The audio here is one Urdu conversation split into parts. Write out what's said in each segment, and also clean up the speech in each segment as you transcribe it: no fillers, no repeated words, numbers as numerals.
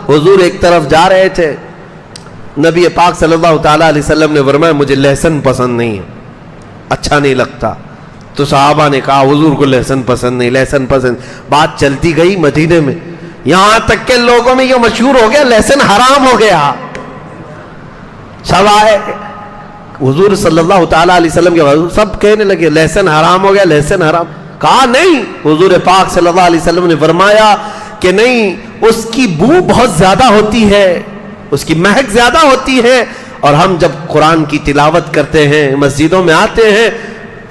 حضور ایک طرف جا رہے تھے, نبی پاک صلی اللہ تعالیٰ علیہ وسلم نے فرمایا مجھے لہسن پسند نہیں ہے, اچھا نہیں لگتا. تو صحابہ نے کہا حضور کو لہسن پسند نہیں, لہسن پسند. بات چلتی گئی مدینے میں, یہاں تک کہ لوگوں میں یہ مشہور ہو گیا لہسن حرام ہو گیا. سب آئے حضور صلی اللہ تعالیٰ علیہ وسلم کے حضور, سب کہنے لگے لہسن حرام ہو گیا, لہسن حرام. کہا نہیں, حضور پاک صلی اللہ علیہ وسلم نے فرمایا کہ نہیں, اس کی بو بہت زیادہ ہوتی ہے, اس کی مہک زیادہ ہوتی ہے, اور ہم جب قرآن کی تلاوت کرتے ہیں مسجدوں میں آتے ہیں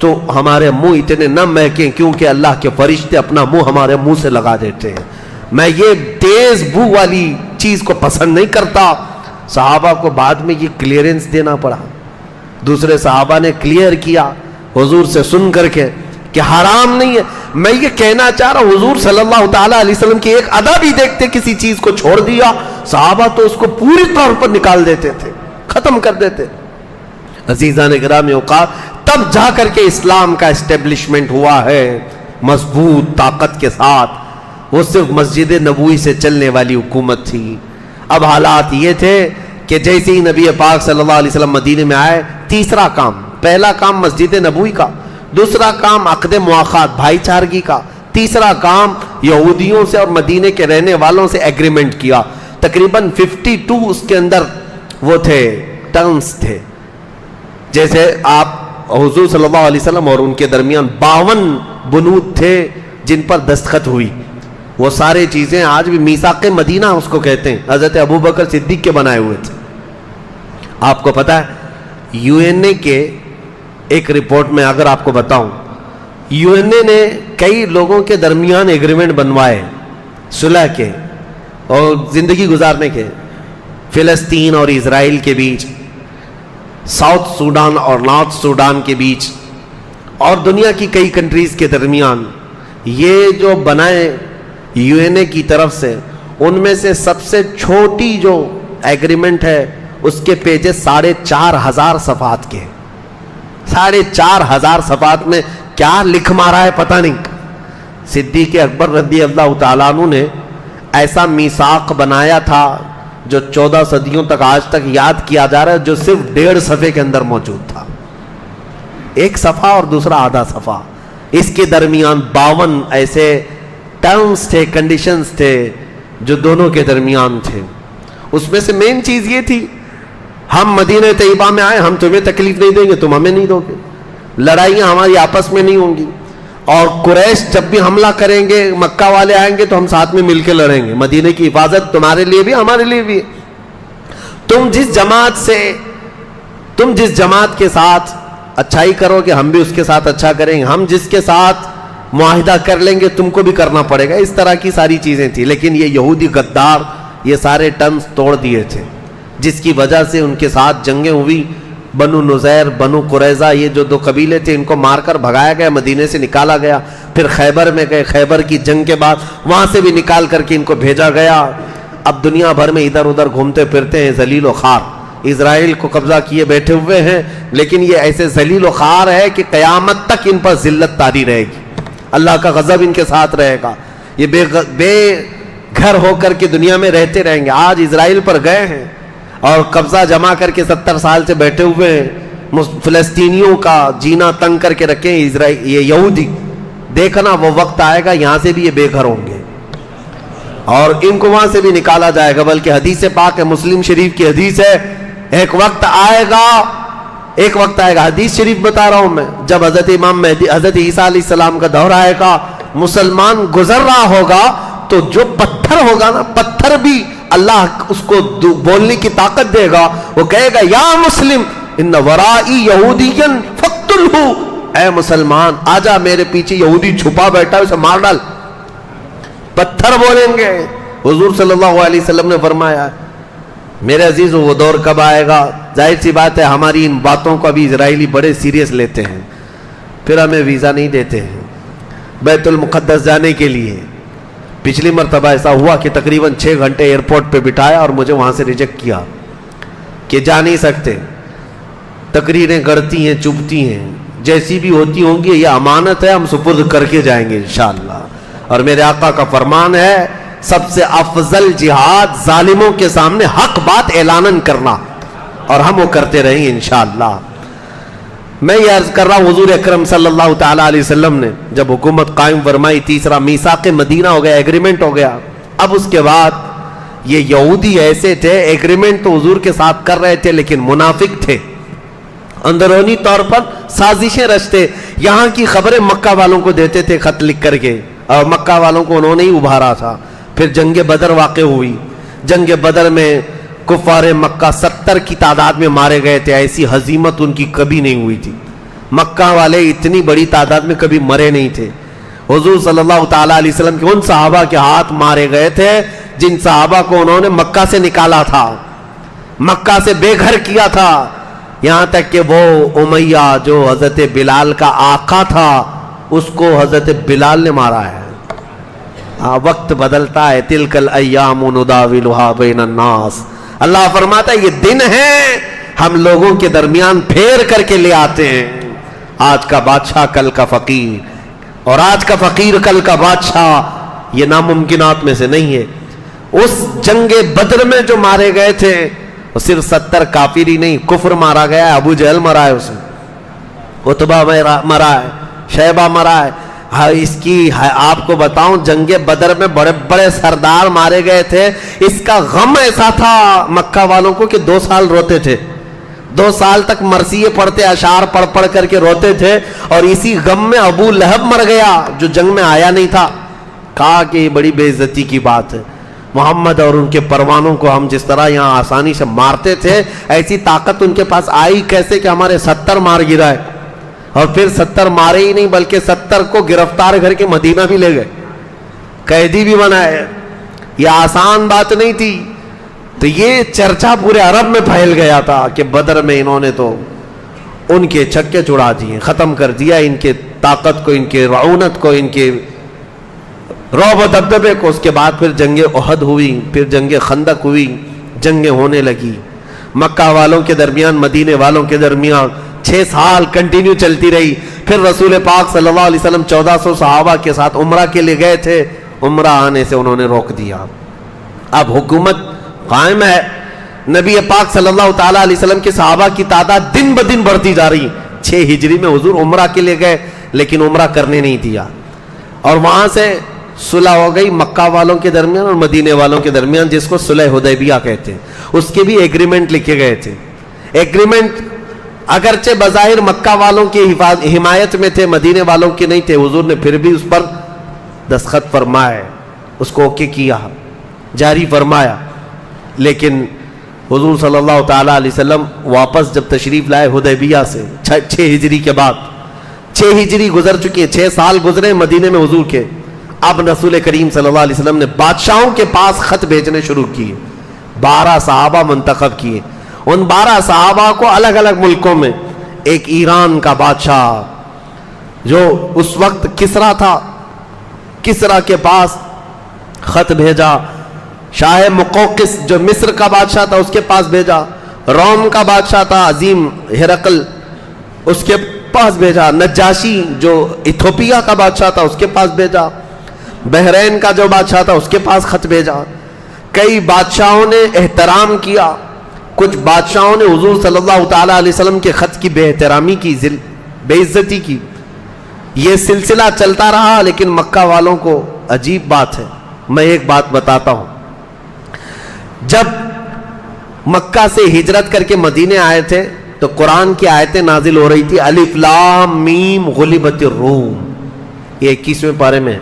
تو ہمارے منہ اتنے نہ مہکیں, کیونکہ اللہ کے فرشتے اپنا منہ ہمارے منہ سے لگا دیتے ہیں. میں یہ تیز بو والی چیز کو پسند نہیں کرتا. صحابہ کو بعد میں یہ کلیئرنس دینا پڑا, دوسرے صحابہ نے کلیئر کیا حضور سے سن کر کے کہ حرام نہیں ہے. میں یہ کہنا چاہ رہا ہوں حضور صلی اللہ تعالیٰ علیہ وسلم کی ایک ادا بھی دیکھتے, کسی چیز کو چھوڑ دیا, صحابہ تو اس کو پوری طور پر نکال دیتے تھے, ختم کر دیتے. عزیزان گرامی اوقات, تب جا کر کے اسلام کا اسٹیبلشمنٹ ہوا ہے مضبوط طاقت کے ساتھ. وہ صرف مسجد نبوی سے چلنے والی حکومت تھی. اب حالات یہ تھے کہ جیسے ہی نبی پاک صلی اللہ علیہ وسلم مدینے میں آئے, تیسرا کام, پہلا کام مسجد نبوی کا, دوسرا کام عقد مواخات بھائی چارگی کا, تیسرا کام یہودیوں سے اور مدینے کے رہنے والوں سے ایگریمنٹ کیا. تقریباً 52 اس کے اندر وہ تھے ٹرمز تھے. جیسے آپ حضور صلی اللہ علیہ وسلم اور ان کے درمیان 52 بنود تھے جن پر دستخط ہوئی. وہ سارے چیزیں آج بھی میثاق مدینہ اس کو کہتے ہیں, حضرت ابوبکر صدیق کے بنائے ہوئے تھے. آپ کو پتا ہے یو این اے کے ایک رپورٹ میں اگر آپ کو بتاؤں, یو این اے نے کئی لوگوں کے درمیان ایگریمنٹ بنوائے صلح کے اور زندگی گزارنے کے, فلسطین اور اسرائیل کے بیچ, ساؤتھ سوڈان اور نارتھ سوڈان کے بیچ, اور دنیا کی کئی کنٹریز کے درمیان. یہ جو بنائے یو این اے کی طرف سے, ان میں سے سب سے چھوٹی جو ایگریمنٹ ہے اس کے پیجز 4,500 صفحات کے. 4,500 صفحات میں کیا لکھ مارا ہے پتہ نہیں. صدیق اکبر رضی اللہ تعالیٰ عنہ نے ایسا میثاق بنایا تھا جو 14 صدیوں تک آج تک یاد کیا جا رہا ہے, جو صرف 1.5 صفحے کے اندر موجود تھا. ایک صفحہ اور دوسرا آدھا صفحہ, اس کے درمیان 52 ایسے ٹرمز تھے, کنڈیشنز تھے جو دونوں کے درمیان تھے. اس میں سے مین چیز یہ تھی, ہم مدینہ طیبہ میں آئے, ہم تمہیں تکلیف نہیں دیں گے, تم ہمیں نہیں دو گے, لڑائیاں ہماری آپس میں نہیں ہوں گی, اور قریش جب بھی حملہ کریں گے, مکہ والے آئیں گے تو ہم ساتھ میں مل کے لڑیں گے. مدینہ کی حفاظت تمہارے لیے بھی ہمارے لیے بھی. تم جس جماعت کے ساتھ اچھائی کرو گے ہم بھی اس کے ساتھ اچھا کریں گے, ہم جس کے ساتھ معاہدہ کر لیں گے تم کو بھی کرنا پڑے گا. اس طرح کی ساری چیزیں تھیں. لیکن یہ یہودی غدار یہ سارے ٹرمز توڑ دیے تھے, جس کی وجہ سے ان کے ساتھ جنگیں ہوئی. بنو نذیر, بنو قریظہ, یہ جو 2 قبیلے تھے, ان کو مار کر بھگایا گیا, مدینے سے نکالا گیا. پھر خیبر میں گئے, خیبر کی جنگ کے بعد وہاں سے بھی نکال کر کے ان کو بھیجا گیا. اب دنیا بھر میں ادھر ادھر گھومتے پھرتے ہیں ذلیل و خوار, اسرائیل کو قبضہ کیے بیٹھے ہوئے ہیں. لیکن یہ ایسے ذلیل و خوار ہے کہ قیامت تک ان پر ذلت طاری رہے گی, اللہ کا غضب ان کے ساتھ رہے گا. یہ بے گھر ہو کر کے دنیا میں رہتے رہیں گے. آج اسرائیل پر گئے ہیں اور قبضہ جما کر کے 70 سال سے بیٹھے ہوئے ہیں, فلسطینیوں کا جینا تنگ کر کے رکھے ہیں یہ یہودی. دیکھنا وہ وقت آئے گا یہاں سے بھی یہ بے گھر ہوں گے اور ان کو وہاں سے بھی نکالا جائے گا. بلکہ حدیث پاک ہے, مسلم شریف کی حدیث ہے, ایک وقت آئے گا, حدیث شریف بتا رہا ہوں میں, جب حضرت امام مہدی حضرت عیسیٰ علیہ السلام کا دور آئے گا, مسلمان گزر رہا ہوگا تو جو پتھر ہوگا نا, پتھر بھی اللہ اس کو بولنے کی طاقت دے گا. وہ کہے گا یا مسلم ان ورائی یہودیا فاقتلہ, اے مسلمان آجا میرے پیچھے یہودی چھپا بیٹھا ہے, اسے مار ڈال. پتھر بولیں گے. حضور صلی اللہ علیہ وسلم نے فرمایا میرے عزیز وہ دور کب آئے گا؟ ظاہر سی بات ہے ہماری ان باتوں کو ابھی اسرائیلی بڑے سیریس لیتے ہیں, پھر ہمیں ویزا نہیں دیتے ہیں بیت المقدس جانے کے لیے. پچھلی مرتبہ ایسا ہوا کہ تقریباً 6 گھنٹے ایئرپورٹ پہ بٹھایا اور مجھے وہاں سے ریجیکٹ کیا کہ جا نہیں سکتے. تقریریں گڑتی ہیں, چبھتی ہیں, جیسی بھی ہوتی ہوں گی, یہ امانت ہے, ہم سپرد کر کے جائیں گے انشاءاللہ. اور میرے آقا کا فرمان ہے سب سے افضل جہاد ظالموں کے سامنے حق بات اعلانن کرنا، اور ہم وہ کرتے رہیں انشاءاللہ۔ میں یہ عرض کر رہا ہوں، حضور اکرم صلی اللہ تعالیٰ علیہ وسلم نے جب حکومت قائم فرمائی، تیسرا میثاق مدینہ ہو گیا، ایگریمنٹ ہو گیا۔ اب اس کے بعد یہ یہودی ایسے تھے، ایگریمنٹ تو حضور کے ساتھ کر رہے تھے لیکن منافق تھے، اندرونی طور پر سازشیں رچتے، یہاں کی خبریں مکہ والوں کو دیتے تھے خط لکھ کر کے، اور مکہ والوں کو انہوں نے ہی ابھارا تھا۔ پھر جنگ بدر واقع ہوئی، جنگ بدر میں کفار مکہ 70 کی تعداد میں مارے گئے تھے، ایسی ہزیمت ان کی کبھی نہیں ہوئی تھی، مکہ والے اتنی بڑی تعداد میں کبھی مرے نہیں تھے۔ حضور صلی اللہ تعالیٰ علیہ وسلم کے ان صحابہ کے ہاتھ مارے گئے تھے جن صحابہ کو انہوں نے مکہ سے نکالا تھا، مکہ سے بے گھر کیا تھا، یہاں تک کہ وہ امیہ جو حضرت بلال کا آقا تھا اس کو حضرت بلال نے مارا ہے۔ وقت بدلتا ہے، تلک الایام نداولها بین الناس، اللہ فرماتا ہے یہ دن ہے ہم لوگوں کے درمیان پھیر کر کے لے آتے ہیں، آج کا بادشاہ کل کا فقیر، اور آج کا فقیر کل کا بادشاہ، یہ ناممکنات میں سے نہیں ہے۔ اس جنگ بدر میں جو مارے گئے تھے وہ صرف 70 کافر ہی نہیں، کفر مارا گیا ہے، ابو جہل مرا ہے، اس میں عتبہ مرا ہے، شیبہ مرا ہے۔ اس کی آپ کو بتاؤں، جنگ بدر میں بڑے بڑے سردار مارے گئے تھے، اس کا غم ایسا تھا مکہ والوں کو کہ 2 سال روتے تھے، 2 سال تک مرثیے پڑھتے، اشعار پڑھ پڑھ کر کے روتے تھے، اور اسی غم میں ابو لہب مر گیا جو جنگ میں آیا نہیں تھا۔ کہا کہ یہ بڑی بے عزتی کی بات ہے، محمد اور ان کے پروانوں کو ہم جس طرح یہاں آسانی سے مارتے تھے، ایسی طاقت ان کے پاس آئی کیسے کہ ہمارے 70 مار گرائے، اور پھر 70 مارے ہی نہیں بلکہ 70 کو گرفتار کر کے مدینہ بھی لے گئے، قیدی بھی بنائے۔ یہ آسان بات نہیں تھی، تو یہ چرچا پورے عرب میں پھیل گیا تھا کہ بدر میں انہوں نے تو ان کے چھکے چھڑا دیے، ختم کر دیا ان کے طاقت کو، ان کے رعونت کو، ان کے رعب و دبدبے کو۔ اس کے بعد پھر جنگ احد ہوئی، پھر جنگ خندق ہوئی، جنگیں ہونے لگی مکہ والوں کے درمیان، مدینے والوں کے درمیان، 6 سال کنٹینیو چلتی رہی۔ پھر رسول پاک صلی اللہ علیہ وسلم 1400 صحابہ کے ساتھ عمرہ کے لیے گئے تھے، عمرہ آنے سے انہوں نے روک دیا۔ اب حکومت قائم ہے، نبی پاک صلی اللہ تعالیٰ علیہ وسلم کے صحابہ کی تعداد دن بدن بڑھتی جا رہی۔ 6 ہجری میں حضور عمرہ کے لیے گئے لیکن عمرہ کرنے نہیں دیا، اور وہاں سے صلح ہو گئی مکہ والوں کے درمیان اور مدینے والوں کے درمیان، جس کو صلح حدیبیہ کہتے ہیں۔ اس کے بھی ایگریمنٹ لکھے گئے تھے۔ ایگریمنٹ اگرچہ بظاہر مکہ والوں کی حمایت میں تھے، مدینے والوں کی نہیں تھے، حضور نے پھر بھی اس پر دستخط فرمائے، اس کو اوکے کیا، جاری فرمایا۔ لیکن حضور صلی اللہ تعالیٰ علیہ وسلم واپس جب تشریف لائے حدیبیہ سے 6 ہجری کے بعد، 6 ہجری گزر چکی ہے، 6 سال گزرے مدینے میں حضور کے۔ اب رسول کریم صلی اللہ علیہ وسلم نے بادشاہوں کے پاس خط بھیجنے شروع کیے، 12 صحابہ منتخب کیے۔ ان 12 صحابہ کو الگ الگ ملکوں میں، ایک ایران کا بادشاہ جو اس وقت کسرا تھا، کسرا کے پاس خط بھیجا، شاہ مقوقس جو مصر کا بادشاہ تھا اس کے پاس بھیجا، روم کا بادشاہ تھا عظیم ہرقل اس کے پاس بھیجا، نجاشی جو ایتھوپیا کا بادشاہ تھا اس کے پاس بھیجا، بحرین کا جو بادشاہ تھا اس کے پاس خط بھیجا۔ کئی بادشاہوں نے احترام کیا، کچھ بادشاہوں نے حضور صلی اللہ تعالیٰ علیہ وسلم کے خط کی بے احترامی کی، بے عزتی کی۔ یہ سلسلہ چلتا رہا، لیکن مکہ والوں کو عجیب بات ہے، میں ایک بات بتاتا ہوں۔ جب مکہ سے ہجرت کر کے مدینے آئے تھے تو قرآن کی آیتیں نازل ہو رہی تھی، الف لام میم غلبت الروم، یہ 21ویں پارے میں۔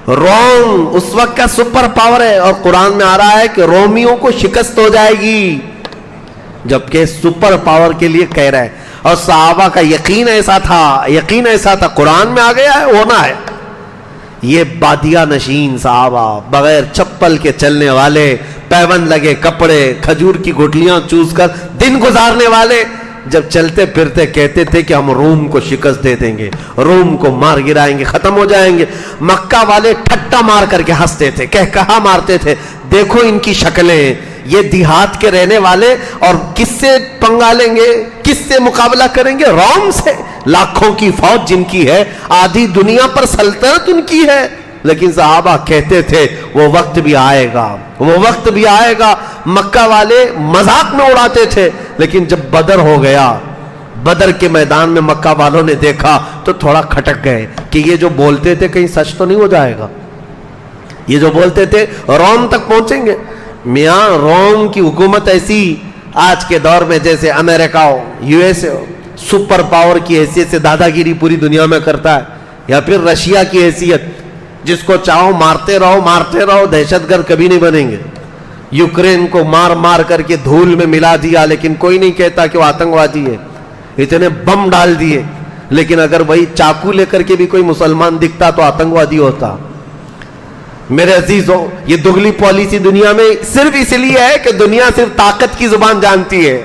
روم اس وقت کا سپر پاور ہے، اور قرآن میں آ رہا ہے کہ رومیوں کو شکست ہو جائے گی، جبکہ سپر پاور کے لیے کہہ رہا ہے۔ اور صحابہ کا یقین ایسا تھا، قرآن میں آ گیا ہے، ہونا ہے۔ یہ بادیہ نشین صحابہ، بغیر چپل کے چلنے والے، پیوند لگے کپڑے، کھجور کی گٹلیاں چوس کر دن گزارنے والے، جب چلتے پھرتے کہتے تھے کہ ہم روم کو شکست دے دیں گے، روم کو مار گرائیں گے، ختم ہو جائیں گے۔ مکہ والے ٹھٹا مار کر کے ہنستے تھے، کہا مارتے تھے، دیکھو ان کی شکلیں، یہ دیہات کے رہنے والے، اور کس سے پنگا لیں گے، کس سے مقابلہ کریں گے؟ روم سے، لاکھوں کی فوج جن کی ہے، آدھی دنیا پر سلطنت ان کی ہے، لیکن صحابہ کہتے تھے وہ وقت بھی آئے گا، وہ وقت بھی آئے گا۔ مکہ والے مذاق میں اڑاتے تھے، لیکن جب بدر ہو گیا، بدر کے میدان میں مکہ والوں نے دیکھا تو تھوڑا کھٹک گئے کہ یہ جو بولتے تھے کہیں سچ تو نہیں ہو جائے گا، یہ جو بولتے تھے روم تک پہنچیں گے۔ میاں روم کی حکومت ایسی آج کے دور میں جیسے امریکہ ہو، یو ایس اے ہو، سپر پاور کی حیثیت سے دادا گیری پوری دنیا میں کرتا ہے، یا پھر رشیا کی حیثیت جس کو چاہو مارتے رہو، دہشت گرد کبھی نہیں بنیں گے۔ یوکرین کو مار مار کر کے دھول میں ملا دیا، لیکن کوئی نہیں کہتا کہ وہ آتنکوادی ہے، اتنے بم ڈال دیے، لیکن اگر وہی چاقو لے کر کے بھی کوئی مسلمان دکھتا تو آتنکوادی ہوتا۔ میرے عزیزو، یہ دگلی پالیسی دنیا میں صرف اس لیے ہے کہ دنیا صرف طاقت کی زبان جانتی ہے۔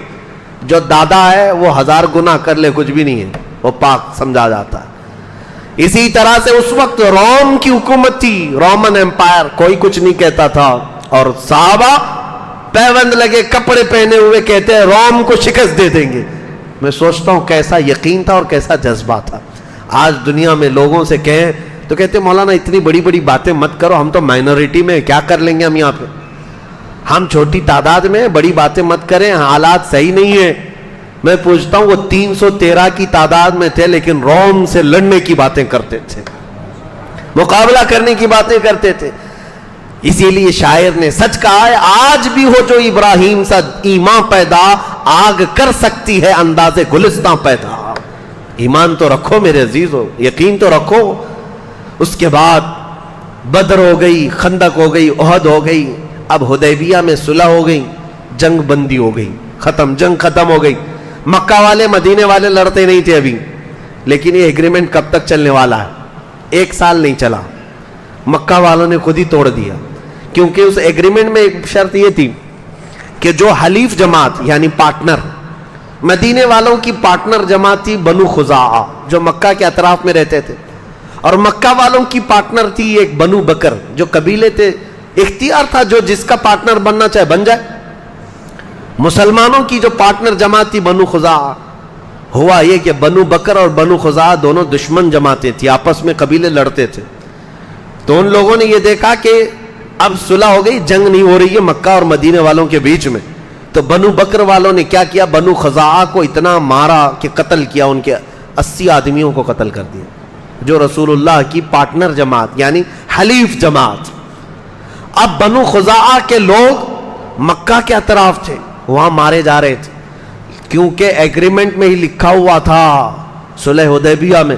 جو دادا ہے وہ 1000 گناہ کر لے کچھ بھی نہیں ہے، وہ پاک سمجھا جاتا ہے۔ اسی طرح سے اس وقت روم کی حکومت تھی، رومن امپائر، کوئی کچھ نہیں کہتا تھا، اور صحابہ پیوند لگے کپڑے پہنے ہوئے کہتے ہیں روم کو شکست دے دیں گے۔ میں سوچتا ہوں کیسا یقین تھا اور کیسا جذبہ تھا۔ آج دنیا میں لوگوں سے کہیں تو کہتے ہیں مولانا اتنی بڑی بڑی باتیں مت کرو، ہم تو مائنورٹی میں کیا کر لیں گے، ہم یہاں پہ ہم چھوٹی تعداد میں، بڑی باتیں مت کریں، حالات صحیح نہیں ہیں۔ میں پوچھتا ہوں وہ 313 کی تعداد میں تھے، لیکن روم سے لڑنے کی باتیں کرتے تھے، مقابلہ کرنے کی باتیں کرتے تھے۔ اسی لیے شاعر نے سچ کہا ہے، آج بھی ہو جو ابراہیم سا ایمان پیدا، آگ کر سکتی ہے انداز گلستان پیدا۔ ایمان تو رکھو میرے عزیزو، یقین تو رکھو۔ اس کے بعد بدر ہو گئی، خندق ہو گئی، احد ہو گئی، اب حدیبیہ میں صلح ہو گئی، جنگ بندی ہو گئی، جنگ ختم ہو گئی۔ مکہ والے مدینے والے لڑتے نہیں تھے ابھی، لیکن یہ ایگریمنٹ کب تک چلنے والا ہے؟ 1 سال نہیں چلا، مکہ والوں نے خود ہی توڑ دیا، کیونکہ اس ایگریمنٹ میں ایک شرط یہ تھی کہ جو حلیف جماعت یعنی پارٹنر، مدینے والوں کی پارٹنر جماعت تھی بنو خزاعہ جو مکہ کے اطراف میں رہتے تھے، اور مکہ والوں کی پارٹنر تھی ایک بنو بکر جو قبیلے تھے، اختیار تھا جو جس کا پارٹنر بننا چاہے بن جائے۔ مسلمانوں کی جو پارٹنر جماعت تھی بنو خزاعہ، ہوا یہ کہ بنو بکر اور بنو خزاعہ دونوں دشمن جماعتیں تھیں، آپس میں قبیلے لڑتے تھے۔ تو ان لوگوں نے یہ دیکھا کہ اب صلح ہو گئی، جنگ نہیں ہو رہی ہے مکہ اور مدینے والوں کے بیچ میں، تو بنو بکر والوں نے کیا کیا، بنو خزاعہ کو اتنا مارا کہ قتل کیا، ان کے 80 آدمیوں کو قتل کر دیا، جو رسول اللہ کی پارٹنر جماعت یعنی حلیف جماعت۔ اب بنو خزاعہ کے لوگ مکہ کے اطراف تھے، وہاں مارے جا رہے تھے، کیونکہ ایگریمنٹ میں ہی لکھا ہوا تھا صلح حدیبیہ میں،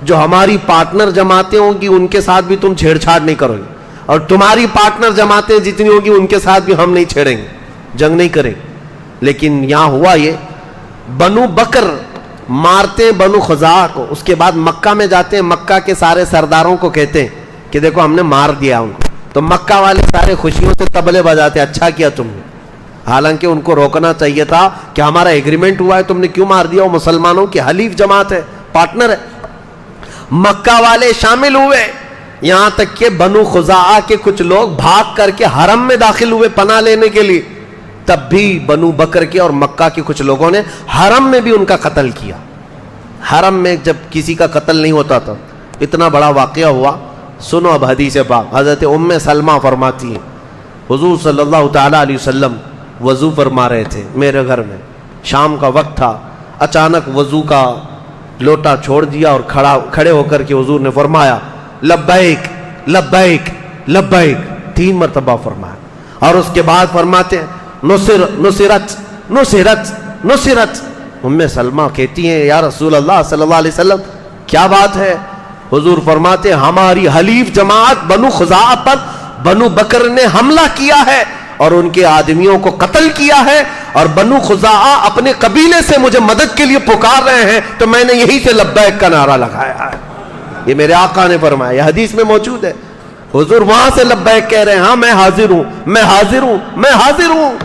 جو ہماری پارٹنر جماعتیں ہوں گی ان کے ساتھ بھی تم چھیڑ چھاڑ نہیں کرو گے، اور تمہاری پارٹنر جماعتیں جتنی ہوگی ان کے ساتھ بھی ہم نہیں چھیڑیں گے، جنگ نہیں کریں گے۔ لیکن یہاں ہوا یہ، بنو بکر مارتے بنو خزاعہ کو، اس کے بعد مکہ میں جاتے ہیں، مکہ کے سارے سرداروں کو کہتے ہیں کہ دیکھو ہم نے مار دیا ان کو، تو مکہ والے سارے خوشیوں سے طبلے بجاتے، اچھا کیا تم نے، حالانکہ ان کو روکنا چاہیے تھا کہ ہمارا ایگریمنٹ ہوا ہے، تم نے کیوں مار دیا، وہ مسلمانوں کی حلیف جماعت ہے، پارٹنر ہے۔ مکہ والے شامل ہوئے، یہاں تک کہ بنو خزاعہ کے کچھ لوگ بھاگ کر کے حرم میں داخل ہوئے پناہ لینے کے لیے، تب بھی بنو بکر کے اور مکہ کے کچھ لوگوں نے حرم میں بھی ان کا قتل کیا۔ حرم میں جب کسی کا قتل نہیں ہوتا تھا، اتنا بڑا واقعہ ہوا، سنو اب حدیث پاک۔ حضرت ام سلمہ فرماتی ہیں حضور صلی اللہ تعالیٰ علیہ وسلم وضو فرما رہے تھے میرے گھر میں، شام کا وقت تھا، اچانک وضو کا لوٹا چھوڑ دیا اور کھڑے ہو کر کے حضور نے فرمایا لبیک لبیک لبیک 3 مرتبہ فرمایا، اور اس کے بعد فرماتے ہیں نصرت نصرت نصرت۔ ام سلمہ کہتی ہیں یا رسول اللہ صلی اللہ علیہ وسلم کیا بات ہے؟ حضور فرماتے ہیں ہماری حلیف جماعت بنو خزاعہ پر بنو بکر نے حملہ کیا ہے اور ان کے آدمیوں کو قتل کیا ہے، اور بنو خزاعہ اپنے قبیلے سے مجھے مدد کے لیے پکار رہے ہیں، تو میں نے یہی سے لبیک کا نعرہ لگایا ہے۔ یہ میرے آقا نے فرمایا، یہ حدیث میں موجود ہے، حضور وہاں سے لبیک کہہ رہے ہیں، ہاں میں حاضر ہوں میں حاضر ہوں میں حاضر ہوں۔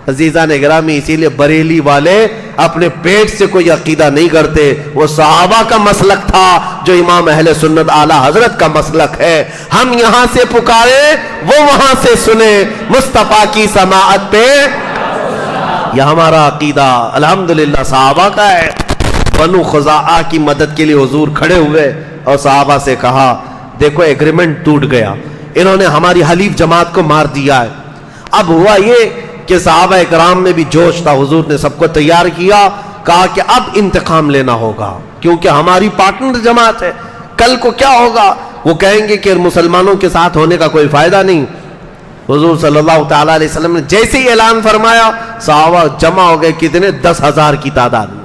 عزیزان گرامی، اسی لیے بریلی والے اپنے پیٹ سے کوئی عقیدہ نہیں کرتے، وہ صحابہ کا مسلک تھا جو امام اہل سنت اعلی حضرت کا مسلک ہے۔ ہم یہاں سے پکارے وہ وہاں سے سنے، مصطفیٰ کی سماعت پہ یہ ہمارا عقیدہ الحمدللہ صحابہ کا ہے۔ بنو خزاعہ کی مدد کے لیے حضور کھڑے ہوئے اور صحابہ سے کہا دیکھو ایگریمنٹ ٹوٹ گیا, انہوں نے ہماری حلیف جماعت کو مار دیا ہے. اب ہوا یہ کہ صحابہ اکرام میں بھی جوش تھا, حضور نے سب کو تیار کیا, کہا کہ اب انتقام لینا ہوگا کیونکہ ہماری پارٹنر جماعت ہے, کل کو کیا ہوگا, وہ کہیں گے کہ مسلمانوں کے ساتھ ہونے کا کوئی فائدہ نہیں. حضور صلی اللہ تعالی علیہ وسلم نے جیسے ہی اعلان فرمایا, صحابہ جمع ہو گئے, کتنے, 10,000 کی تعداد میں.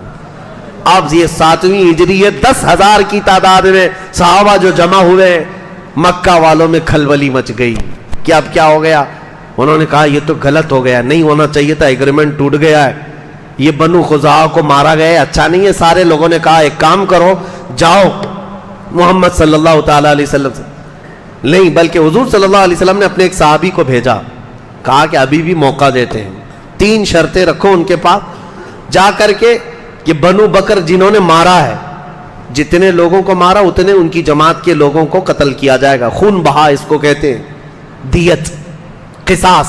اب یہ 7ویں ہجری ہے, 10,000 کی تعداد میں صحابہ جو جمع ہوئے, مکہ والوں میں کھلبلی مچ گئی کہ اب کیا ہو گیا. انہوں نے کہا یہ تو غلط ہو گیا, نہیں ہونا چاہیے تھا, ایگریمنٹ ٹوٹ گیا ہے, یہ بنو خزاعہ کو مارا گیا ہے, اچھا نہیں ہے. سارے لوگوں نے کہا ایک کام کرو, جاؤ محمد صلی اللہ تعالی علیہ وسلم سے, نہیں بلکہ حضور صلی اللہ علیہ وسلم نے اپنے ایک صحابی کو بھیجا, کہا کہ ابھی بھی موقع دیتے ہیں, 3 شرطیں رکھو ان کے پاس, جا کر کے کہ بنو بکر جنہوں نے مارا ہے, جتنے لوگوں کو مارا اتنے ان کی جماعت کے لوگوں کو قتل کیا جائے گا, خون بہا اس کو کہتے ہیں, دیت, قصاص.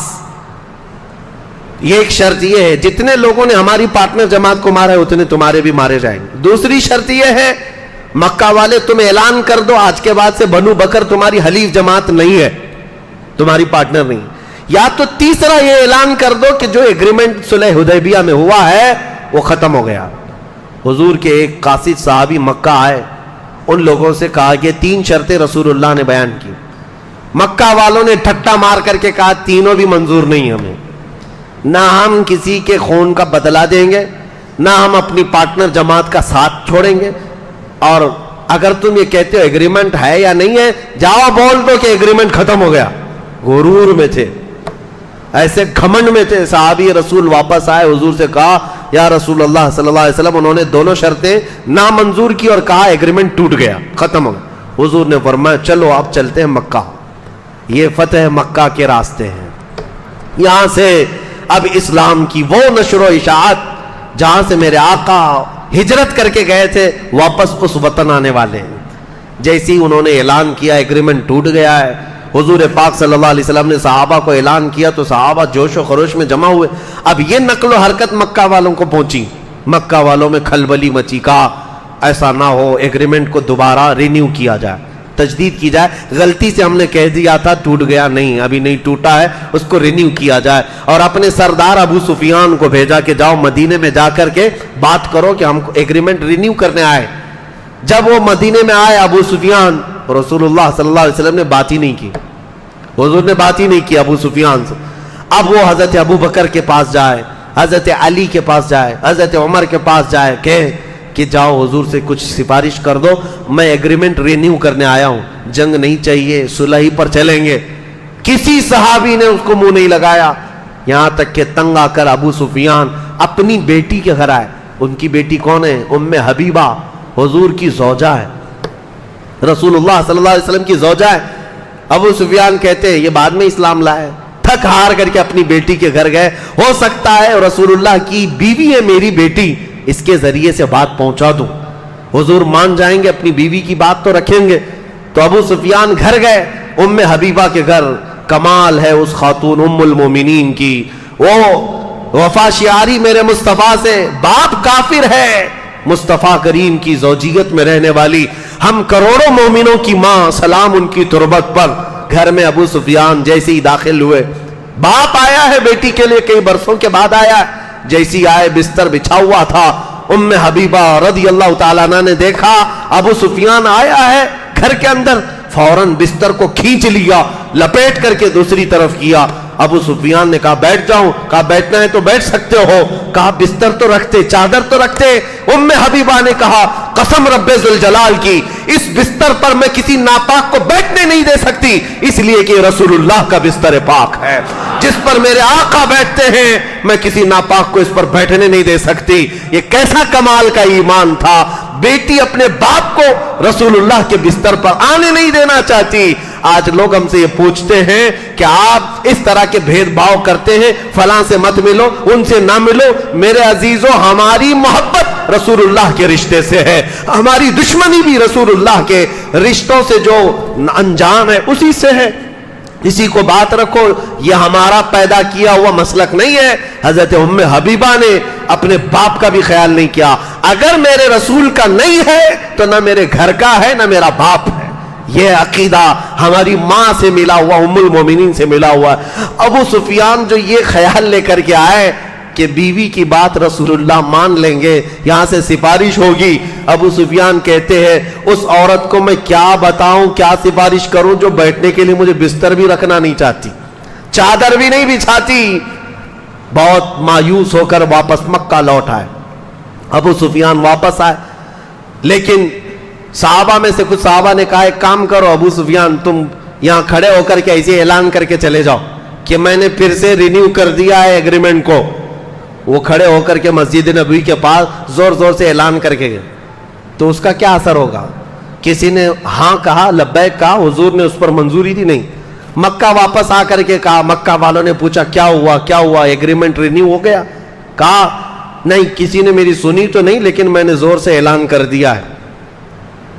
یہ ایک شرط یہ ہے, جتنے لوگوں نے ہماری پارٹنر جماعت کو مارا ہے اتنے تمہارے بھی مارے جائیں گے. دوسری شرط یہ ہے, مکہ والے تم اعلان کر دو آج کے بعد سے بنو بکر تمہاری حلیف جماعت نہیں ہے, تمہاری پارٹنر نہیں. یا تو تیسرا یہ اعلان کر دو کہ جو ایگریمنٹ صلح حدیبیہ میں ہوا ہے وہ ختم ہو گیا. حضور کے ایک قاصد صحابی مکہ آئے, ان لوگوں سے کہا کہ 3 شرطیں رسول اللہ نے بیان کی. مکہ والوں نے ٹھٹا مار کر کے کہا تینوں بھی منظور نہیں ہمیں, نہ ہم کسی کے خون کا بدلہ دیں گے, نہ ہم اپنی پارٹنر جماعت کا ساتھ چھوڑیں گے, اور اگر تم یہ کہتے ہو ایگریمنٹ ہے یا نہیں ہے, جاؤ بول دو کہ ایگریمنٹ ختم ہو گیا. غرور میں تھے, ایسے گھمنڈ میں تھے. صحابی رسول واپس آئے, حضور سے کہا یا رسول اللہ صلی اللہ علیہ وسلم, انہوں نے دونوں شرطیں نامنظور کی اور کہا ایگریمنٹ ٹوٹ گیا, ختم ہو گیا. حضور نے فرمایا چلو اب چلتے ہیں مکہ, یہ فتح مکہ کے راستے ہیں, یہاں سے اب اسلام کی وہ نشر و اشاعت جہاں سے میرے آقا ہجرت کر کے گئے تھے واپس اس وطن آنے والے ہیں. جیسے انہوں نے اعلان کیا ایگریمنٹ ٹوٹ گیا ہے, حضور پاک صلی اللہ علیہ وسلم نے صحابہ کو اعلان کیا تو صحابہ جوش و خروش میں جمع ہوئے. اب یہ نقل و حرکت مکہ والوں کو پہنچی, مکہ والوں میں کھلبلی مچی, کہا ایسا نہ ہو ایگریمنٹ کو دوبارہ رینیو کیا جائے, تجدید کی جائے, غلطی سے ہم نے کہہ دیا تھا ٹوٹ گیا, نہیں ابھی نہیں ٹوٹا ہے, اس کو رینیو کیا جائے. اور اپنے سردار ابو سفیان کو بھیجا کہ جاؤ مدینے میں جا کر کے بات کرو کہ ہم ایگریمنٹ رینیو کرنے آئے. جب وہ مدینے میں آئے ابو سفیان, رسول اللہ صلی اللہ علیہ وسلم نے بات ہی نہیں کی, حضور نے بات ہی نہیں کی ابو سفیان سے. اب وہ حضرت ابو بکر کے پاس جائے, حضرت علی کے پاس جائے, حضرت عمر کے پاس جائے, کہ جاؤ حضور سے کچھ سفارش کر دو, میں ایگریمنٹ رینیو کرنے آیا ہوں, جنگ نہیں چاہیے, صلح ہی پر چلیں گے. کسی صحابی نے اس کو منہ نہیں لگایا, یہاں تک کہ تنگ آ کر ابو سفیان اپنی بیٹی کے گھر آئے. ان کی بیٹی کون ہے؟ ام حبیبہ, حضور کی زوجہ ہے, رسول اللہ صلی اللہ علیہ وسلم کی زوجہ ہے. ابو سفیان کہتے ہیں یہ بعد میں اسلام لائے, تھک ہار کر کے اپنی بیٹی کے گھر گئے, ہو سکتا ہے رسول اللہ کی بیوی ہے میری بیٹی, اس کے ذریعے سے بات پہنچا دوں, حضور مان جائیں گے, اپنی بیوی کی بات تو رکھیں گے. تو ابو سفیان گھر گئے ام حبیبہ کے گھر. کمال ہے اس خاتون ام المومنین کی, وہ وفا شعاری میرے مصطفیٰ سے, باپ کافر ہے, مصطفیٰ کریم کی زوجیت میں رہنے والی, ہم کروڑوں مومنوں کی ماں, سلام ان کی تربت پر. گھر میں ابو سفیان جیسے ہی داخل ہوئے, باپ آیا ہے بیٹی کے لیے, کئی برسوں کے بعد آیا ہے, جیسی آئے بستر بچھا ہوا تھا. ام حبیبہ رضی اللہ تعالیٰ عنہ نے دیکھا ابو سفیان آیا ہے گھر کے اندر, فوراً بستر کو کھینچ لیا, لپیٹ کر کے دوسری طرف کیا. ابو سفیان نے کہا بیٹھ جاؤں, کہا بیٹھنا ہے تو بیٹھ سکتے ہو, کہا بستر تو رکھتے, چادر تو رکھتے. ام حبیبہ نے کہا قسم رب ذوالجلال کی, اس بستر پر میں کسی ناپاک کو بیٹھنے نہیں دے سکتی, اس لیے کہ رسول اللہ کا بستر پاک ہے, جس پر میرے آقا بیٹھتے ہیں, میں کسی ناپاک کو اس پر بیٹھنے نہیں دے سکتی. یہ کیسا کمال کا ایمان تھا, بیٹی اپنے باپ کو رسول اللہ کے بستر پر آنے نہیں دینا چاہتی. آج لوگ ہم سے یہ پوچھتے ہیں کہ آپ اس طرح کے بھید بھاؤ کرتے ہیں, فلاں سے مت ملو, ان سے نہ ملو. میرے عزیزوں, ہماری محبت رسول اللہ کے رشتے سے ہے, ہماری دشمنی بھی رسول اللہ کے رشتوں سے جو انجام ہے اسی سے ہے. اسی کو بات رکھو, یہ ہمارا پیدا کیا ہوا مسلک نہیں ہے. حضرت ام حبیبہ نے اپنے باپ کا بھی خیال نہیں کیا, اگر میرے رسول کا نہیں ہے تو نہ میرے گھر کا ہے نہ میرا باپ ہے, یہ عقیدہ ہماری ماں سے ملا ہوا، ام المومنین سے ملا ہوا ہے۔ ابو سفیان جو یہ خیال لے کر کے آئے کہ بیوی کی بات رسول اللہ مان لیں گے، یہاں سے سفارش ہوگی، ابو سفیان کہتے ہیں اس عورت کو میں کیا بتاؤں، کیا سفارش کروں جو بیٹھنے کے لیے مجھے بستر بھی رکھنا نہیں چاہتی، چادر بھی نہیں بچھاتی۔ بہت مایوس ہو کر واپس مکہ لوٹ آئے۔ ابو سفیان واپس آئے، لیکن صحابہ میں سے کچھ صحابہ نے کہا ایک کام کرو ابو سفیان، تم یہاں کھڑے ہو کر کے ایسے اعلان کر کے چلے جاؤ کہ میں نے پھر سے رینیو کر دیا ہے ایگریمنٹ کو۔ وہ کھڑے ہو کر کے مسجد نبوی کے پاس زور زور سے اعلان کر کے گئے، تو اس کا کیا اثر ہوگا؟ کسی نے ہاں کہا، لبیک کہا، حضور نے اس پر منظوری دی نہیں۔ مکہ واپس آ کر کے کہا، مکہ والوں نے پوچھا کیا ہوا کیا ہوا، ایگریمنٹ رینیو ہو گیا؟ کہا نہیں، کسی نے میری سنی تو نہیں، لیکن میں نے زور سے اعلان کر دیا ہے،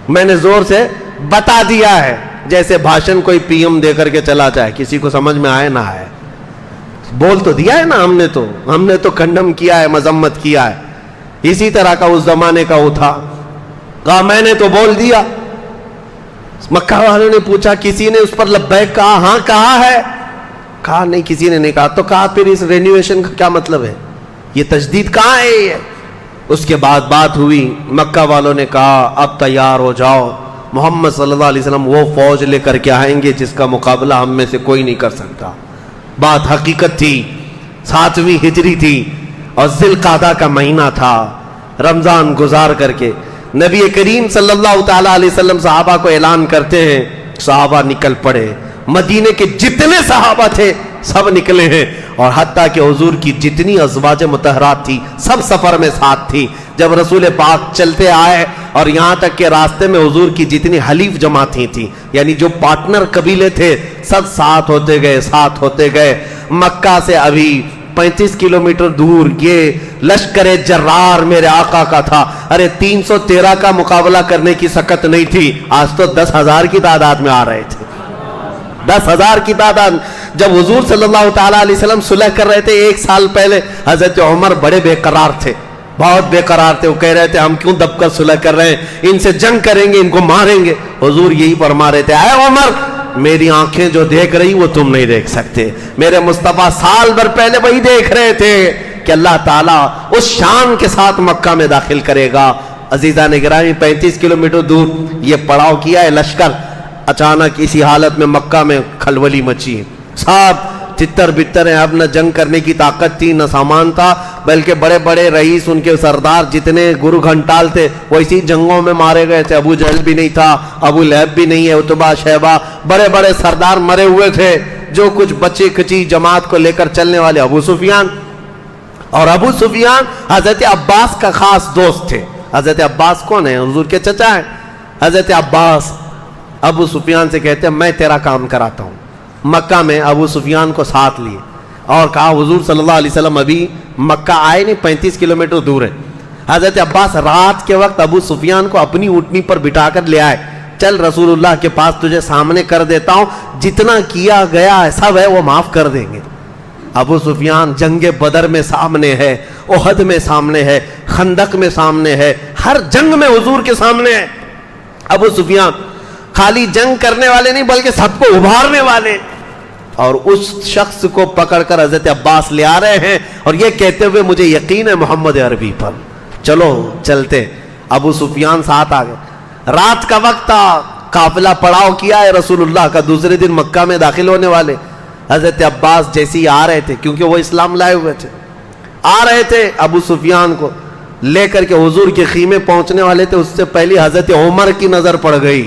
میں نے زور سے بتا دیا ہے، جیسے بھاشن کوئی پی ایم دے کر کے چلا جائے، کسی کو سمجھ میں آئے نہ آئے، بول تو دیا ہے نا، ہم نے تو کنڈم کیا ہے، مذمت کیا ہے۔ اسی طرح کا اس زمانے کا وہ تھا، کہا میں نے تو بول دیا۔ مکہ والوں نے پوچھا کسی نے اس پر لبیک کہا؟ ہاں کہا ہے۔ کہا نہیں، کسی نے نہیں کہا۔ تو کہا پھر اس رینیویشن کا کیا مطلب ہے، یہ تجدید کہاں ہے یہ؟ اس کے بعد بات ہوئی، مکہ والوں نے کہا اب تیار ہو جاؤ، محمد صلی اللہ علیہ وسلم وہ فوج لے کر کے آئیں گے جس کا مقابلہ ہم میں سے کوئی نہیں کر سکتا۔ بات حقیقت تھی، 7ویں ہجری تھی اور ذی القعدہ کا مہینہ تھا۔ رمضان گزار کر کے نبی کریم صلی اللہ تعالی علیہ وسلم صحابہ کو اعلان کرتے ہیں، صحابہ نکل پڑے، مدینے کے جتنے صحابہ تھے سب نکلے ہیں، اور حتیٰ کہ حضور کی جتنی ازواج مطہرات تھی سب سفر میں ساتھ تھی۔ جب رسول پاک چلتے آئے اور یہاں تک کہ راستے میں حضور کی جتنی حلیف جماعتیں تھیں، یعنی جو پارٹنر قبیلے تھے، سب ساتھ ہوتے گئے۔ مکہ سے ابھی 35 کلومیٹر دور یہ لشکر جرار میرے آقا کا تھا۔ ارے 313 کا مقابلہ کرنے کی سکت نہیں تھی، آج تو 10,000 کی تعداد میں آ رہے تھے، 10,000 کی تعداد۔ جب حضور صلی اللہ تعالیٰ علیہ وسلم صلح کر رہے تھے 1 سال پہلے، حضرت عمر بڑے بے قرار تھے، بہت بے قرار تھے۔ وہ کہہ رہے تھے ہم کیوں دب کر صلح کر رہے ہیں، ان سے جنگ کریں گے، ان کو ماریں گے۔ حضور یہی فرما رہے تھے، اے عمر میری آنکھیں جو دیکھ رہی وہ تم نہیں دیکھ سکتے، میرے مصطفیٰ سال بھر پہلے وہی دیکھ رہے تھے کہ اللہ تعالیٰ اس شان کے ساتھ مکہ میں داخل کرے گا۔ عزیزان گرامی، 35 کلومیٹر دور یہ پڑاؤ کیا ہے لشکر، اچانک اسی حالت میں مکہ میں کھلبلی مچی، سب تتر بتر ہیں، اب نہ جنگ کرنے کی طاقت تھی نہ سامان تھا، بلکہ بڑے بڑے رئیس، ان کے سردار جتنے گرو گھنٹال تھے وہ اسی جنگوں میں مارے گئے تھے۔ ابو جہل بھی نہیں تھا، ابو لہب بھی نہیں ہے، عتبہ شیبہ، بڑے بڑے سردار مرے ہوئے تھے۔ جو کچھ بچی کچی جماعت کو لے کر چلنے والے ابو سفیان، اور ابو سفیان حضرت عباس کا خاص دوست تھے۔ حضرت عباس کون ہے؟ حضور کے چچا ہیں۔ حضرت عباس ابو سفیان سے کہتے ہیں میں تیرا کام کراتا ہوں۔ مکہ میں ابو سفیان کو ساتھ لیے اور کہا حضور صلی اللہ علیہ وسلم ابھی مکہ آئے نہیں، 35 کلومیٹر دور ہے۔ حضرت عباس رات کے وقت ابو سفیان کو اپنی اونٹنی پر بٹھا کر لے آئے، چل رسول اللہ کے پاس تجھے سامنے کر دیتا ہوں، جتنا کیا گیا سب ہے وہ معاف کر دیں گے۔ ابو سفیان جنگ بدر میں سامنے ہے، احد میں سامنے ہے، خندق میں سامنے ہے، ہر جنگ میں حضور کے سامنے ہے۔ ابو سفیان خالی جنگ کرنے والے نہیں بلکہ سب کو ابھارنے والے، اور اس شخص کو پکڑ کر حضرت عباس لے آ رہے ہیں اور یہ کہتے ہوئے مجھے یقین ہے محمد عربی پر، چلو چلتے۔ ابو سفیان ساتھ آ گئے، رات کا وقت تھا، قافلہ پڑاؤ کیا ہے رسول اللہ کا، دوسرے دن مکہ میں داخل ہونے والے۔ حضرت عباس جیسے ہی آ رہے تھے، کیونکہ وہ اسلام لائے ہوئے تھے، آ رہے تھے ابو سفیان کو لے کر کے حضور کے خیمے پہنچنے والے تھے، اس سے پہلے حضرت عمر کی نظر پڑ گئی،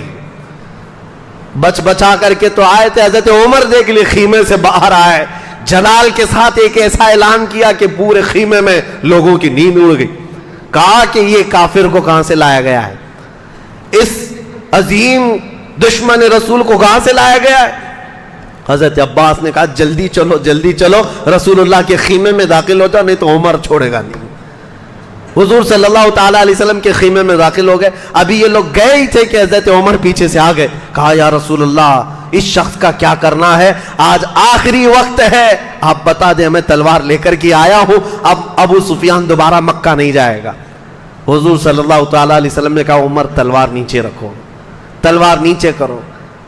بچ بچا کر کے تو آئے تھے۔ حضرت عمر دیکھ لی خیمے سے باہر آئے، جلال کے ساتھ ایک ایسا اعلان کیا کہ پورے خیمے میں لوگوں کی نیند اڑ گئی۔ کہا کہ یہ کافر کو کہاں سے لایا گیا ہے، اس عظیم دشمن رسول کو کہاں سے لایا گیا ہے؟ حضرت عباس نے کہا جلدی چلو جلدی چلو، رسول اللہ کے خیمے میں داخل ہو جاؤ نہیں تو عمر چھوڑے گا نہیں۔ حضور صلی اللہ تعالیٰ علیہ وسلم کے خیمے میں داخل ہو گئے۔ ابھی یہ لوگ گئے ہی تھے کہ حضرت عمر پیچھے سے آ گئے، کہا یا رسول اللہ اس شخص کا کیا کرنا ہے، آج آخری وقت ہے، آپ بتا دیں میں تلوار لے کر کے آیا ہوں، اب ابو سفیان دوبارہ مکہ نہیں جائے گا۔ حضور صلی اللہ تعالیٰ علیہ وسلم نے کہا عمر تلوار نیچے رکھو، تلوار نیچے کرو۔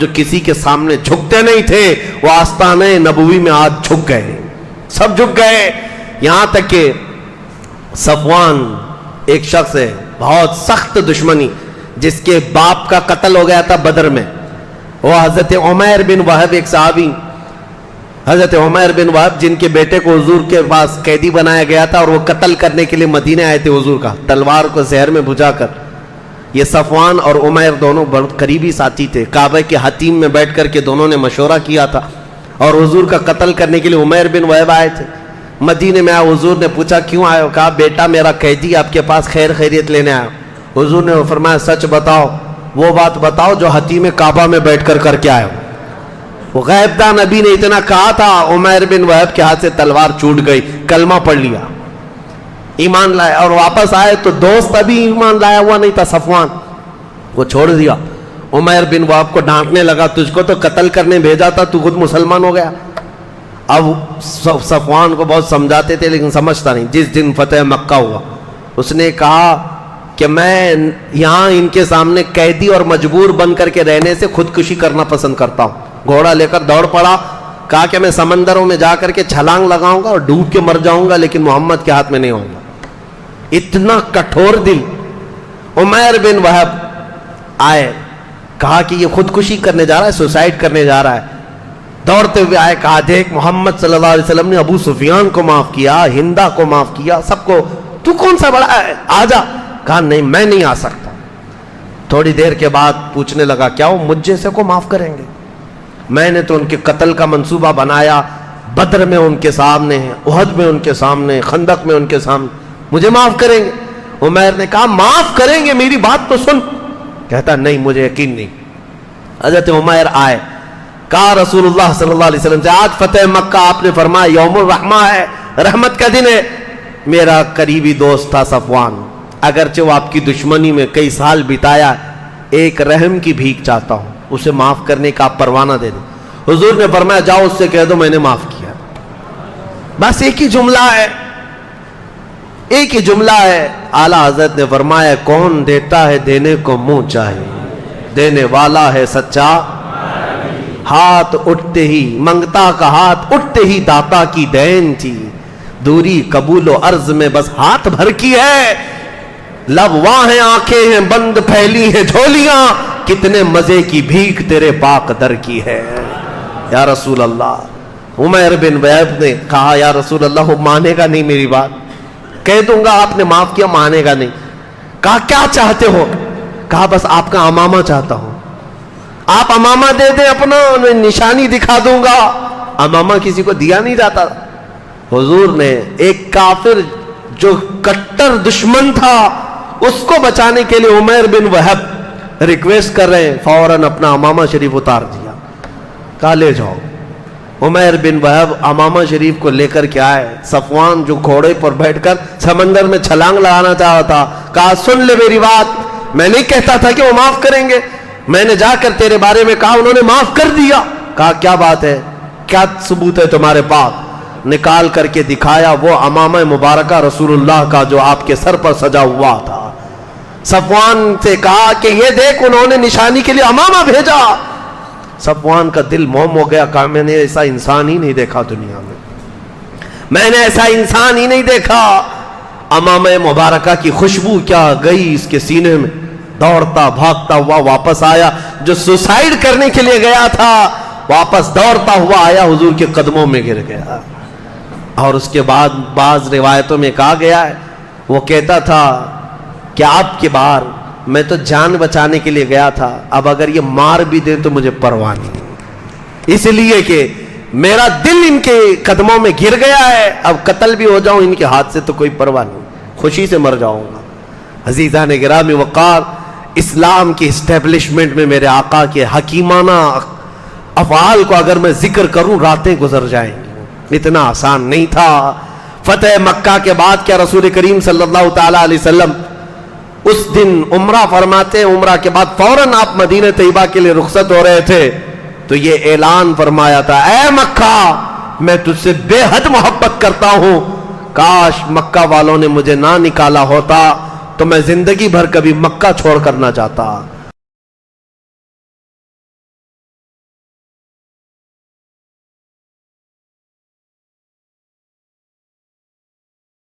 جو کسی کے سامنے جھکتے نہیں تھے وہ آستانے نبوی میں آج جھک گئے، سب جھک گئے. یہاں تک کہ صفوان ایک شخص ہے بہت سخت دشمنی، جس کے باپ کا قتل ہو گیا تھا بدر میں، وہ حضرت عمیر بن وہب، ایک صحابی حضرت عمیر بن وہب جن کے بیٹے کو حضور کے پاس قیدی بنایا گیا تھا اور وہ قتل کرنے کے لیے مدینے آئے تھے حضور کا، تلوار کو زہر میں بجھا کر. یہ صفوان اور عمیر دونوں بہت قریبی ساتھی تھے، کعبہ کے حتیم میں بیٹھ کر کے دونوں نے مشورہ کیا تھا اور حضور کا قتل کرنے کے لیے عمیر بن وہب آئے تھے. مدینے میں آئے، حضور نے پوچھا کیوں آئے ہو؟ کہا بیٹا میرا قیدی آپ کے پاس خیر خیریت لینے آیا. حضور نے فرمایا سچ بتاؤ، وہ بات بتاؤ جو حتیم کعبہ میں بیٹھ کر کر کے آئے ہو. وہ غیب دان نبی نے اتنا کہا تھا، عمیر بن وہب کے ہاتھ سے تلوار چھوٹ گئی، کلمہ پڑھ لیا، ایمان لائے اور واپس آئے تو دوست ابھی ایمان لایا ہوا نہیں تھا صفوان، وہ چھوڑ دیا. عمیر بن وہب کو ڈانٹنے لگا، تجھ کو تو قتل کرنے بھیجا تھا، تو خود مسلمان ہو گیا. اب صفوان کو بہت سمجھاتے تھے لیکن سمجھتا نہیں. جس دن فتح مکہ ہوا اس نے کہا کہ میں یہاں ان کے سامنے قیدی اور مجبور بن کر کے رہنے سے خودکشی کرنا پسند کرتا ہوں. گھوڑا لے کر دوڑ پڑا، کہا کہ میں سمندروں میں جا کر کے چھلانگ لگاؤں گا اور ڈوب کے مر جاؤں گا لیکن محمد کے ہاتھ میں نہیں ہوں گا. اتنا کٹھور دل. عمیر بن وہب آئے، کہا کہ یہ خودکشی کرنے جا رہا ہے، سوسائڈ کرنے جا رہا ہے. دوڑتے ہوئے آئے، کہا دیکھ محمد صلی اللہ علیہ وسلم نے ابو سفیان کو معاف کیا، ہندا کو معاف کیا، سب کو، تو کون سا بڑا ہے، آ جا. کہا نہیں میں نہیں آ سکتا. تھوڑی دیر کے بعد پوچھنے لگا کیا وہ مجھ جیسے کو معاف کریں گے؟ میں نے تو ان کے قتل کا منصوبہ بنایا، بدر میں ان کے سامنے ہے، احد میں ان کے سامنے، خندق میں ان کے سامنے، مجھے معاف کریں گے؟ عمیر نے کہا معاف کریں گے، میری بات تو سن. کہتا نہیں مجھے یقین نہیں. حضرت عمیر آئے، کہا رسول اللہ صلی اللہ علیہ وسلم سے آج فتح مکہ آپ نے فرمایا یوم الرحمہ ہے، رحمت کا دن ہے. میرا قریبی دوست تھا صفوان، اگرچہ وہ آپ کی دشمنی میں کئی سال بتایا، ایک رحم کی بھیک چاہتا ہوں، اسے معاف کرنے کا آپ پروانہ دے دیں. حضور نے فرمایا جاؤ اس سے کہہ دو میں نے معاف کیا. بس ایک ہی جملہ ہے، ایک ہی جملہ ہے. اعلیٰ حضرت نے فرمایا کون دیتا ہے دینے کو منہ چاہے، دینے والا ہے سچا. ہاتھ اٹھتے ہی منگتا کا ہاتھ اٹھتے ہی داتا کی دین تھی، دوری قبول و عرض میں بس ہاتھ بھر کی ہے. لب واہ ہیں آنکھیں ہیں بند پھیلی ہیں جھولیاں، کتنے مزے کی بھیک تیرے پاک در کی ہے. یا رسول اللہ. عمیر بن وہب نے کہا یا رسول اللہ وہ مانے گا نہیں میری بات، کہہ دوں گا آپ نے معاف کیا، مانے گا نہیں. کہا کیا چاہتے ہو؟ کہا بس آپ کا امامہ چاہتا ہوں، آپ امامہ دے دیں اپنا، نشانی دکھا دوں گا. امامہ کسی کو دیا نہیں جاتا. حضور نے ایک کافر جو کٹر دشمن تھا اس کو بچانے کے لیے عمیر بن وہب ریکویسٹ کر رہے ہیں، فوراً اپنا امامہ شریف اتار دیا، کہا لے جاؤ. عمیر بن وہب امامہ شریف کو لے کر کے آئے. صفوان جو گھوڑے پر بیٹھ کر سمندر میں چھلانگ لگانا چاہا تھا، کہا سن لے میری بات، میں نہیں کہتا تھا کہ وہ معاف کریں گے، میں نے جا کر تیرے بارے میں کہا انہوں نے معاف کر دیا. کہا کیا بات ہے، کیا ثبوت ہے تمہارے پاس؟ نکال کر کے دکھایا وہ امامہ مبارکہ رسول اللہ کا جو آپ کے سر پر سجا ہوا تھا. صفوان سے کہا کہ یہ دیکھ انہوں نے نشانی کے لیے امامہ بھیجا. صفوان کا دل موم ہو گیا، کہا میں نے ایسا انسان ہی نہیں دیکھا دنیا میں نے ایسا انسان ہی نہیں دیکھا. امامہ مبارکہ کی خوشبو کیا گئی اس کے سینے میں. دوڑتا بھاگتا ہوا واپس آیا، جو سوسائیڈ کرنے کے لیے گیا تھا واپس دوڑتا ہوا آیا، حضور کے قدموں میں گر گیا. اور اس کے بعد بعض روایتوں میں کہا گیا ہے وہ کہتا تھا کہ آپ کے بار میں تو جان بچانے کے لیے گیا تھا، اب اگر یہ مار بھی دیں تو مجھے پرواہ نہیں، اس لیے کہ میرا دل ان کے قدموں میں گر گیا ہے، اب قتل بھی ہو جاؤں ان کے ہاتھ سے تو کوئی پرواہ نہیں، خوشی سے مر جاؤں گا. عزیزان گرامی وقار، اسلام کی اسٹیبلشمنٹ میں میرے آقا کے حکیمانہ افعال کو اگر میں ذکر کروں راتیں گزر جائیں گی. اتنا آسان نہیں تھا. فتح مکہ کے بعد کیا رسول کریم صلی اللہ تعالی علیہ وسلم اس دن عمرہ فرماتے، عمرہ کے بعد فوراً آپ مدینہ طیبہ کے لیے رخصت ہو رہے تھے تو یہ اعلان فرمایا تھا اے مکہ میں تجھ سے بے حد محبت کرتا ہوں، کاش مکہ والوں نے مجھے نہ نکالا ہوتا تو میں زندگی بھر کبھی مکہ چھوڑ کر نہ جاتا.